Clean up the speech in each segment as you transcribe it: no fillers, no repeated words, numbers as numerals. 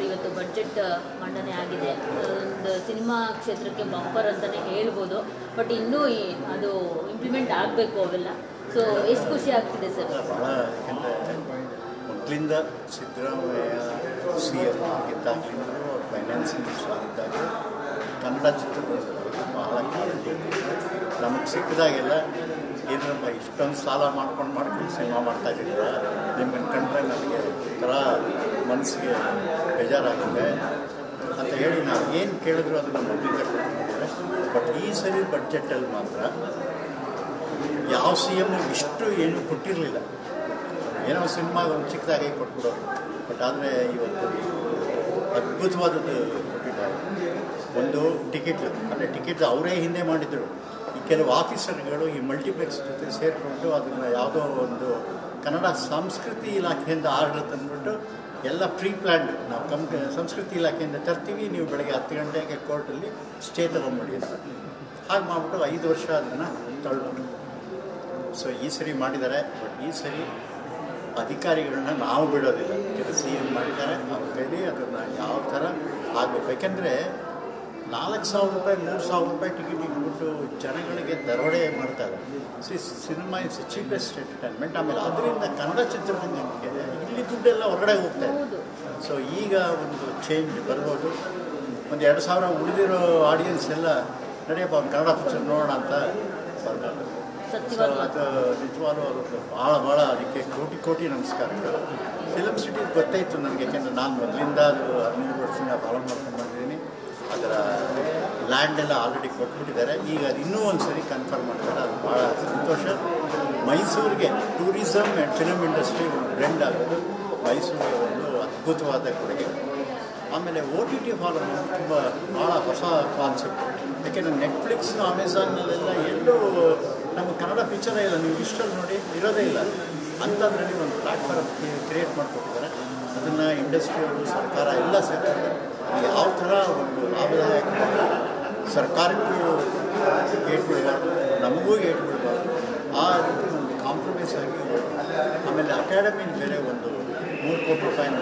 ಇವತ್ತು ಬಡ್ಜೆಟ್ ಮಂಡನೆ ಆಗಿದೆ. ಒಂದು ಸಿನಿಮಾ ಕ್ಷೇತ್ರಕ್ಕೆ ಬಂಪರ್ ಅಂತಲೇ ಹೇಳ್ಬೋದು. ಬಟ್ ಇನ್ನೂ ಅದು ಇಂಪ್ಲಿಮೆಂಟ್ ಆಗಬೇಕು ಅವೆಲ್ಲ. ಸೊ ಎಷ್ಟು ಖುಷಿ ಆಗ್ತಿದೆ ಸರ್? ಭಾಳ, ಯಾಕೆಂದರೆ ಮೊದಲಿಂದ ಸಿದ್ದರಾಮಯ್ಯ CM ಆಗಿದ್ದಾಗಲಿಂದ ಫೈನಾನ್ಸ್ ಮಿನಿಸ್ಟರ್ ಆಗಿದ್ದಾಗ ಕನ್ನಡ ಚಿತ್ರರಂಗದ ಬಗ್ಗೆ ಭಾಳ ಕಾಳಜಿ. ನಮಗೆ ಸಿಕ್ಕಿದಾಗೆಲ್ಲ ಏನಪ್ಪ ಇಷ್ಟೊಂದು ಸಾಲ ಮಾಡ್ಕೊಂಡು ಸಿನಿಮಾ ಮಾಡ್ತಾಯಿದ್ದೀರ, ನಿಮ್ಮನ್ನು ಕಂಡ್ರೆ ನನಗೆ ಒಂಥರ ಮನಸ್ಸಿಗೆ ಬೇಜಾರಾಗುತ್ತೆ ಅಂತ ಹೇಳಿ ನಾವು ಏನು ಕೇಳಿದ್ರು ಅದನ್ನು ಮೊದಲಿಂದ ಕೊಡ್ತಿದ್ದಾರೆ. ಬಟ್ ಈ ಸರಿ ಬಡ್ಜೆಟಲ್ಲಿ ಮಾತ್ರ ಯಾವ CM ಇಷ್ಟು ಏನು ಕೊಟ್ಟಿರಲಿಲ್ಲ. ಏನೋ ಸಿನಿಮಾ ಒಂದು ಚಿಕ್ಕದಾಗಿ ಕೊಟ್ಬಿಡೋರು. ಬಟ್ ಆದರೆ ಇವತ್ತು ಅದ್ಭುತವಾದದ್ದು ಕೊಟ್ಟಿದ್ದಾರೆ. ಒಂದು ಟಿಕೆಟ್, ಅಂದರೆ ಟಿಕೆಟ್ ಅವರೇ ಹಿಂದೆ ಮಾಡಿದ್ರು. ಈ ಕೆಲವು ಆಫೀಸರ್ಗಳು ಈ ಮಲ್ಟಿಪ್ಲೆಕ್ಸ್ ಜೊತೆ ಸೇರಿಕೊಂಡು ಅದನ್ನು ಯಾವುದೋ ಒಂದು ಕನ್ನಡ ಸಂಸ್ಕೃತಿ ಇಲಾಖೆಯಿಂದ ಆರ್ಡರ್ ತಂದುಬಿಟ್ಟು ಎಲ್ಲ ಪ್ರೀ ಪ್ಲ್ಯಾನ್ಡ್, ನಾವು ಸಂಸ್ಕೃತಿ ಇಲಾಖೆಯಿಂದ ತರ್ತೀವಿ, ನೀವು ಬೆಳಗ್ಗೆ 10 ಗಂಟೆಗೆ ಕೋರ್ಟಲ್ಲಿ ಸ್ಟೇ ತೊಗೊಂಡ್ಬಿಡಿ ಅಂತ. ಹಾಗೆ ಮಾಡಿಬಿಟ್ಟು 5 ವರ್ಷ ಅದನ್ನು ತಳ್ಳಿಬಿಟ್ಟು. ಸೊ ಈ ಸರಿ ಮಾಡಿದ್ದಾರೆ. ಬಟ್ ಈ ಸರಿ ಅಧಿಕಾರಿಗಳನ್ನ ನಾವು ಬಿಡೋದಿಲ್ಲ. ಕೆಲವು CM ಮಾಡಿದ್ದಾರೆ, ಅವ್ರ ಕೈಲಿ ಅದನ್ನು ಯಾವ ಥರ ಆಗಬೇಕು. ಯಾಕೆಂದರೆ 4,000 ರೂಪಾಯಿ 3,000 ರೂಪಾಯಿ ಟಿಕೆಟ್ ಇಟ್ಬಿಟ್ಟು ಜನಗಳಿಗೆ ದರೋಡೆ ಮಾಡ್ತಾರೆ. Cinema is cheapest entertainment. ಆಮೇಲೆ ಅದರಿಂದ ಕನ್ನಡ ಚಿತ್ರರಂಗಕ್ಕೆ ಇಲ್ಲಿ ದುಡ್ಡೆಲ್ಲ ಹೊರಗಡೆ ಹೋಗ್ತಾ ಇದೆ. ಸೊ ಈಗ ಒಂದು ಚೇಂಜ್ ಬರ್ಬೋದು. ಒಂದು 2,000 ಉಳಿದಿರೋ ಆಡಿಯನ್ಸ್ ಎಲ್ಲ ನಡೆಯಪ್ಪ ಒಂದು ಕನ್ನಡ ಪಿಕ್ಚರ್ ನೋಡೋಣ ಅಂತ ಬರ್ಬೋದು. ಸೊ ಅದು ನಿಜವಾಗ್ಲೂ ಅವ್ರದ್ದು ಭಾಳ ಅದಕ್ಕೆ ಕೋಟಿ ನಮಸ್ಕಾರಗಳು. ಫಿಲಮ್ ಸಿಟಿ ಗೊತ್ತಾಯಿತು ನನಗೆ, ಯಾಕೆಂದರೆ ನಾನು ಮೊದಲಿಂದ ಅದು 15 ವರ್ಷದಿಂದ ಫಾಲೋ ಮಾಡ್ಕೊಂಡು ಬಂದಿದ್ದೀನಿ. ಅದರ ಲ್ಯಾಂಡೆಲ್ಲ ಆಲ್ರೆಡಿ ಕೊಟ್ಬಿಟ್ಟಿದ್ದಾರೆ. ಈಗ ಅದು ಇನ್ನೂ ಒಂದು ಸರಿ ಕನ್ಫರ್ಮ್ ಮಾಡ್ತಾರೆ. ಅದು ಭಾಳ ಸಂತೋಷ. ಮೈಸೂರಿಗೆ ಟೂರಿಸಮ್ ಆ್ಯಂಡ್ ಫಿಲಮ್ ಇಂಡಸ್ಟ್ರಿ ಒಂದು ಬ್ಲೆಂಡ್ ಆಗೋದು ಮೈಸೂರಿಗೆ ಒಂದು ಅದ್ಭುತವಾದ ಕೊಡುಗೆ. ಆಮೇಲೆ OTT ಫಾಲೋ ತುಂಬ ಭಾಳ ಹೊಸ ಕಾನ್ಸೆಪ್ಟ್. ಯಾಕೆಂದರೆ ನೆಟ್ಫ್ಲಿಕ್ಸ್, ಅಮೆಝಾನ್ನಲ್ಲೆಲ್ಲ ಎಲ್ಲೂ ನಮ್ಮ ಕನ್ನಡ ಪಿಕ್ಚರೇ ಇಲ್ಲ. ನೀವು ಇಷ್ಟಲ್ಲಿ ನೋಡಿ ಇರೋದೇ ಇಲ್ಲ. ಅಂಥದ್ರಲ್ಲಿ ಒಂದು ಪ್ಲ್ಯಾಟ್ಫಾರ್ಮ್ ಕ್ರಿಯೇಟ್ ಮಾಡಿಕೊಟ್ಟಿದ್ದಾರೆ. ಅದನ್ನು ಇಂಡಸ್ಟ್ರಿಯವರು, ಸರ್ಕಾರ ಎಲ್ಲ ಸೇರ್ತಾರೆ. ಯಾವ ಥರ ಒಂದು ಲಾಭದಾಯಕ, ಸರ್ಕಾರಕ್ಕೂ ಏಟ್ ಬಿಡಬಾರ್ದು, ನಮಗೂ ಏಟ್ ಬಿಡಬಾರ್ದು, ಆ ರೀತಿ ಒಂದು ಕಾಂಪ್ರಮೈಸ್ ಆಗಿ. ಆಮೇಲೆ ಅಕಾಡೆಮಿ ಬೇರೆ ಒಂದು 3 ಕೋಟಿ ರೂಪಾಯಿನ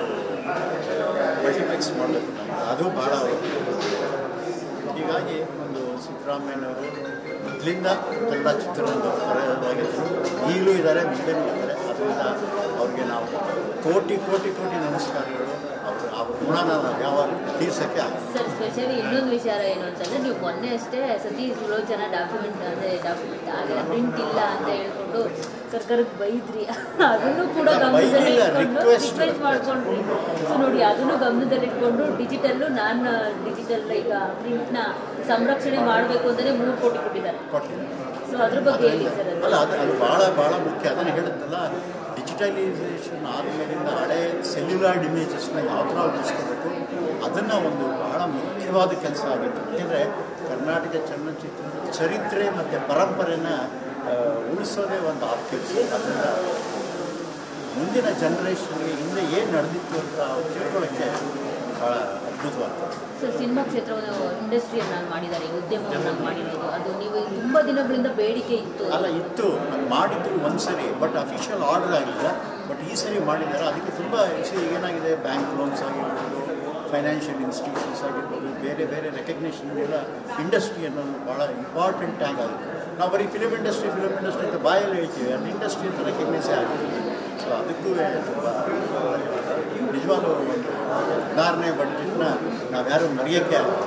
ಮಲ್ಟಿಪ್ಲೆಕ್ಸ್ ಮಾಡಬೇಕು ನಮಗೆ, ಅದು ಭಾಳ. ಹೀಗಾಗಿ ಒಂದು ಸಿದ್ದರಾಮಯ್ಯನವರು ಮೊದಲಿಂದ ಕನ್ನಡ ಚಿತ್ರರಂಗ ಪರವಾಗಿದ್ದರು, ಈಗಲೂ ಇದ್ದಾರೆ, ಮುಂದೆನೂ ಇದ್ದಾರೆ. ಅದರಿಂದ ಅವ್ರಿಗೆ ನಾವು ಕೋಟಿ ನಮಸ್ಕಾರಗಳು. ಅವ್ರ ಗುಣನ ಯಾವಾಗಲೂ ತೀರ್ಸೋಕ್ಕೆ ಆಗುತ್ತೆ. ಸರ್, ಸ್ಪೆಷಲಿ ಇನ್ನೊಂದು ವಿಚಾರ ಏನು ಅಂತಂದರೆ, ನೀವು ಮೊನ್ನೆ ಅಷ್ಟೇ ಸತಿ ಸುಲೋಚನಾ ಡಾಕ್ಯುಮೆಂಟ್ ಆಗಲ್ಲ, ಪ್ರಿಂಟ್ ಇಲ್ಲ ಅಂತ ಹೇಳ್ಕೊಂಡು ಸರ್ಕಾರಕ್ಕೆ ಬೈದ್ರಿ. ಅದನ್ನು ಕೂಡ ರಿಕ್ವೆಸ್ಟ್ ಮಾಡ್ಕೊಂಡ್ರಿ. ಸೊ ನೋಡಿ, ಅದನ್ನು ಗಮನದಲ್ಲಿಟ್ಕೊಂಡು ಡಿಜಿಟಲ್ ಈಗ ಪ್ರಿಂಟ್ನ ಸಂರಕ್ಷಣೆ ಮಾಡಬೇಕು ಅಂತಲೇ 3 ಕೋಟಿ ಕೊಟ್ಟಿದ್ದಾರೆ. ಸೊ ಅದ್ರ ಬಗ್ಗೆ ಹೇಳಿ ಸರ್. ಅಲ್ಲ, ಅದು ಭಾಳ ಮುಖ್ಯ. ಅದನ್ನು ಹೇಳುತ್ತಲ್ಲ, ಡಿಜಿಟಲೈಸೇಷನ್ ಆದಮೇಲಿಂದ ಹಳೆ ಸೆಲ್ಯುಲಾರ್ಡ್ ಇಮೇಜಸ್ನ ಯಾವ ಥರ ಉಳಿಸ್ಕೋಬೇಕು, ಅದನ್ನು ಒಂದು ಬಹಳ ಮುಖ್ಯವಾದ ಕೆಲಸ ಆಗಿತ್ತು. ಯಾಕೆಂದರೆ ಕರ್ನಾಟಕ ಚಲನಚಿತ್ರದ ಚರಿತ್ರೆ ಮತ್ತು ಪರಂಪರೆನ ಉಳಿಸೋದೇ ಒಂದು ಆ ಕೆಲಸ. ಅದನ್ನು ಮುಂದಿನ ಜನ್ರೇಷನ್ಗೆ ಹಿಂದೆ ಏನು ನಡೆದಿತ್ತು ಅಂತ ತಿಳ್ಕೊಳ್ಳೋಕ್ಕೆ ಭಾಳ ಅದ್ಭುತವಾಗ್ತದೆ. ಸರ್, ಸಿನಿಮಾ ಕ್ಷೇತ್ರವನ್ನು ಇಂಡಸ್ಟ್ರಿಯನ್ನಾಗಿ ಮಾಡಿದ್ದಾರೆ, ಉದ್ಯಮವನ್ನಾಗಿ ಮಾಡಿರೋದು. ಅದು ನೀವು ತುಂಬ ದಿನಗಳಿಂದ ಬೇಡಿಕೆ ಇತ್ತು. ಇತ್ತು, ಅದು ಮಾಡಿದ್ರು ಒಂದು ಸರಿ. ಬಟ್ ಅಫಿಷಿಯಲ್ ಆರ್ಡರ್ ಆಗಿಲ್ಲ. ಬಟ್ ಈ ಸರಿ ಮಾಡಿದ್ದಾರೆ. ಅದಕ್ಕೆ ತುಂಬ ಏನಾಗಿದೆ, ಬ್ಯಾಂಕ್ ಲೋನ್ಸ್ ಆಗಿರ್ಬೋದು, ಫೈನಾನ್ಷಿಯಲ್ ಇನ್ಸ್ಟಿಟ್ಯೂಷನ್ಸ್ ಆಗಿರ್ಬೋದು, ಬೇರೆ ರೆಕಗ್ನೇಷನ್ ಎಲ್ಲ ಇಂಡಸ್ಟ್ರಿ ಅನ್ನೋದು ಭಾಳ ಇಂಪಾರ್ಟೆಂಟ್ ಟ್ಯಾಗ್ ಆಗುತ್ತೆ. ನಾವು ಬರೀ ಫಿಲಮ್ ಇಂಡಸ್ಟ್ರಿ ಅಂತ ಬಾಯಲ್ಲಿ ಹೇಳ್ತೀವಿ, ಅದು ಇಂಡಸ್ಟ್ರಿ ಅಂತ ರೆಕಗ್ನೈಸೇ ಆಗಿದೆ. ಸೊ ಅದಕ್ಕೂ ತುಂಬ ನಿಜವಾಗ್ಲೂ ಒಂದು 16ನೇ ಬಡ್ಜೆಟ್ನ ನಾವ್ಯಾರೂ ಮರೆಯೋಕ್ಕೆ ಆಗಲ್ಲ.